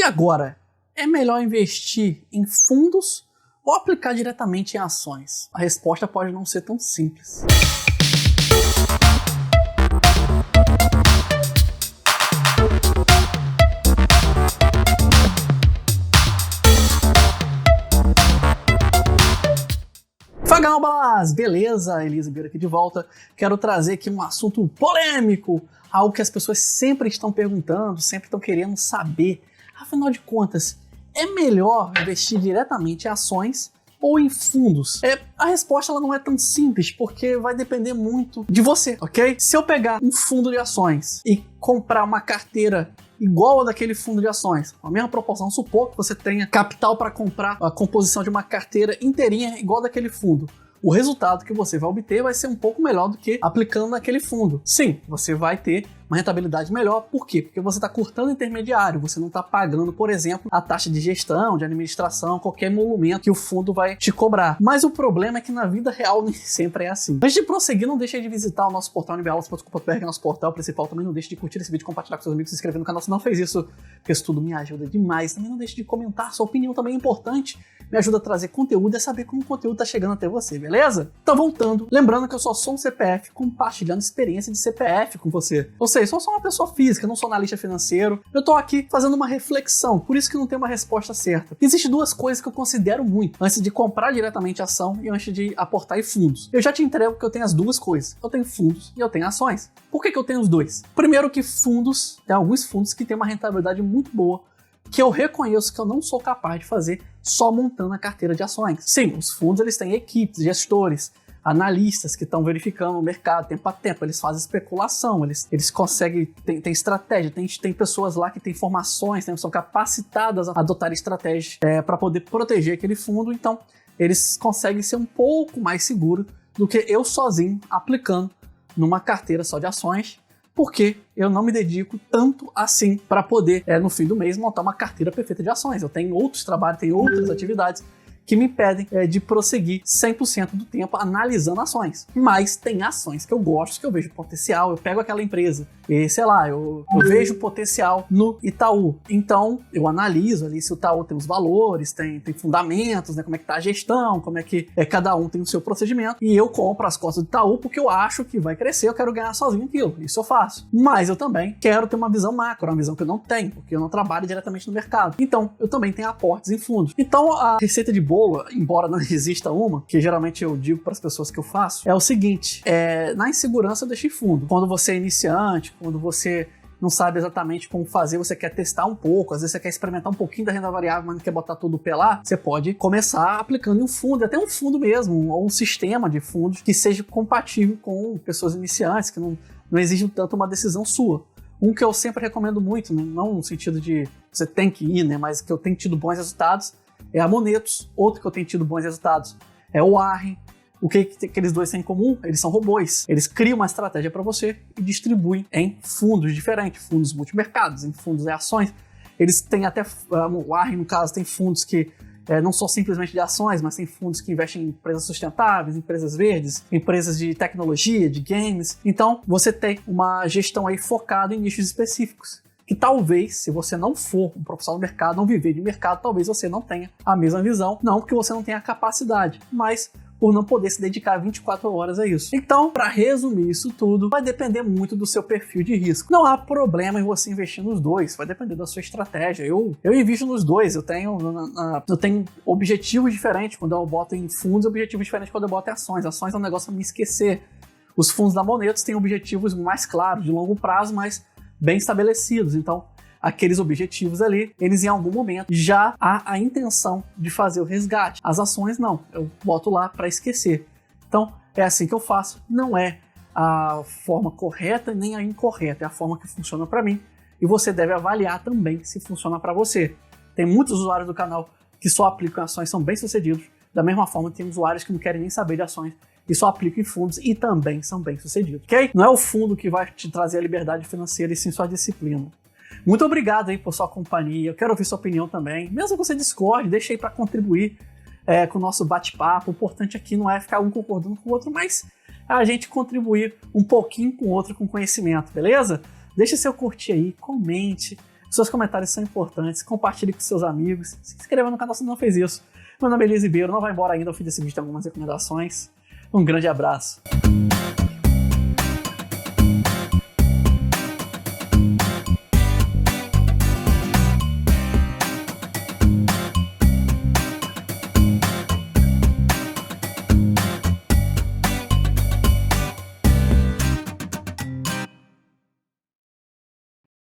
E agora, é melhor investir em fundos ou aplicar diretamente em ações? A resposta pode não ser tão simples. Fagambas! Beleza? Elisa Ribeiro aqui de volta. Quero trazer aqui um assunto polêmico, algo que as pessoas sempre estão perguntando, sempre estão querendo saber. Afinal de contas, é melhor investir diretamente em ações ou em fundos? A resposta ela não é tão simples, porque vai depender muito de você, ok? Se eu pegar um fundo de ações e comprar uma carteira igual a daquele fundo de ações, a mesma proporção, supor que você tenha capital para comprar a composição de uma carteira inteirinha igual a daquele fundo, o resultado que você vai obter vai ser um pouco melhor do que aplicando naquele fundo. Sim, você vai ter uma rentabilidade melhor. Por quê? Porque você está cortando intermediário, você não está pagando, por exemplo, a taxa de gestão, de administração, qualquer emolumento que o fundo vai te cobrar. Mas o problema é que na vida real nem sempre é assim. Antes de prosseguir, não deixe de visitar o nosso portal nbaulas.com.br, nosso portal principal. Também não deixe de curtir esse vídeo, compartilhar com seus amigos, se inscrever no canal se não fez isso, porque isso tudo me ajuda demais. Também não deixe de comentar, sua opinião também é importante, me ajuda a trazer conteúdo e saber como o conteúdo está chegando até você, beleza? Então voltando, lembrando que eu só sou um CPF compartilhando experiência de CPF com você. Ou seja, eu sou uma pessoa física, não sou analista financeiro. Eu tô aqui fazendo uma reflexão, por isso que não tem uma resposta certa. Existem duas coisas que eu considero muito antes de comprar diretamente ação e antes de aportar em fundos. Eu já te entrego que eu tenho as duas coisas. Eu tenho fundos e eu tenho ações. Por que eu tenho os dois? Primeiro que fundos, tem alguns fundos que têm uma rentabilidade muito boa, que eu reconheço que eu não sou capaz de fazer só montando a carteira de ações. Sim, os fundos eles têm equipes, gestores, analistas que estão verificando o mercado tempo a tempo, eles fazem especulação, eles conseguem, tem estratégia, tem pessoas lá que têm informações, são capacitadas a adotar estratégias para poder proteger aquele fundo, então eles conseguem ser um pouco mais seguros do que eu sozinho aplicando numa carteira só de ações, porque eu não me dedico tanto assim para poder, no fim do mês, montar uma carteira perfeita de ações. Eu tenho outros trabalhos, tenho outras atividades que me impedem de prosseguir 100% do tempo analisando ações. Mas tem ações que eu gosto, que eu vejo potencial, eu pego aquela empresa e, sei lá, eu vejo potencial no Itaú. Então, eu analiso ali se o Itaú tem os valores, tem fundamentos, né, como é que tá a gestão, como é que cada um tem o seu procedimento, e eu compro as cotas do Itaú porque eu acho que vai crescer, eu quero ganhar sozinho aquilo, isso eu faço. Mas eu também quero ter uma visão macro, uma visão que eu não tenho, porque eu não trabalho diretamente no mercado. Então, eu também tenho aportes em fundos. Então, a receita de bolo, embora não exista uma, que geralmente eu digo para as pessoas que eu faço, é o seguinte: na insegurança eu deixei fundo. Quando você é iniciante, quando você não sabe exatamente como fazer, você quer testar um pouco, às vezes você quer experimentar um pouquinho da renda variável, mas não quer botar tudo pé lá, você pode começar aplicando em um fundo, até um fundo mesmo, ou um sistema de fundos que seja compatível com pessoas iniciantes, que não exige tanto uma decisão sua. Um que eu sempre recomendo muito, né? Não no sentido de você tem que ir, né? Mas que eu tenho tido bons resultados, é a Monetos. Outro que eu tenho tido bons resultados é o Arren. O que aqueles dois têm em comum? Eles são robôs. Eles criam uma estratégia para você e distribuem em fundos diferentes, fundos multimercados, em fundos e ações. Eles têm até, o Arren no caso, tem fundos que não são simplesmente de ações, mas tem fundos que investem em empresas sustentáveis, empresas verdes, empresas de tecnologia, de games. Então, você tem uma gestão aí focada em nichos específicos. Que talvez, se você não for um profissional do mercado, não viver de mercado, talvez você não tenha a mesma visão. Não porque você não tenha a capacidade, mas por não poder se dedicar 24 horas a isso. Então, para resumir isso tudo, vai depender muito do seu perfil de risco. Não há problema em você investir nos dois, vai depender da sua estratégia. Eu invisto nos dois, eu tenho objetivos diferentes quando eu boto em fundos, objetivos diferentes quando eu boto em ações. Ações é um negócio a me esquecer. Os fundos da Monetos têm objetivos mais claros, de longo prazo, mas bem estabelecidos. Então, aqueles objetivos ali, eles em algum momento já há a intenção de fazer o resgate. As ações não, eu boto lá para esquecer. Então, é assim que eu faço. Não é a forma correta nem a incorreta, é a forma que funciona para mim. E você deve avaliar também se funciona para você. Tem muitos usuários do canal que só aplicam ações, são bem-sucedidos. Da mesma forma, tem usuários que não querem nem saber de ações e só aplicam em fundos e também são bem-sucedidos, ok? Não é o fundo que vai te trazer a liberdade financeira e sim sua disciplina. Muito obrigado aí por sua companhia, eu quero ouvir sua opinião também. Mesmo que você discorde, deixa aí para contribuir com o nosso bate-papo. O importante aqui não é ficar um concordando com o outro, mas a gente contribuir um pouquinho com o outro com conhecimento, beleza? Deixa seu curtir aí, comente, Seus comentários são importantes, compartilhe com seus amigos, se inscreva no canal se não fez isso. Meu nome é Elias Ribeiro, não vai embora ainda, ao fim desse vídeo tem algumas recomendações. Um grande abraço.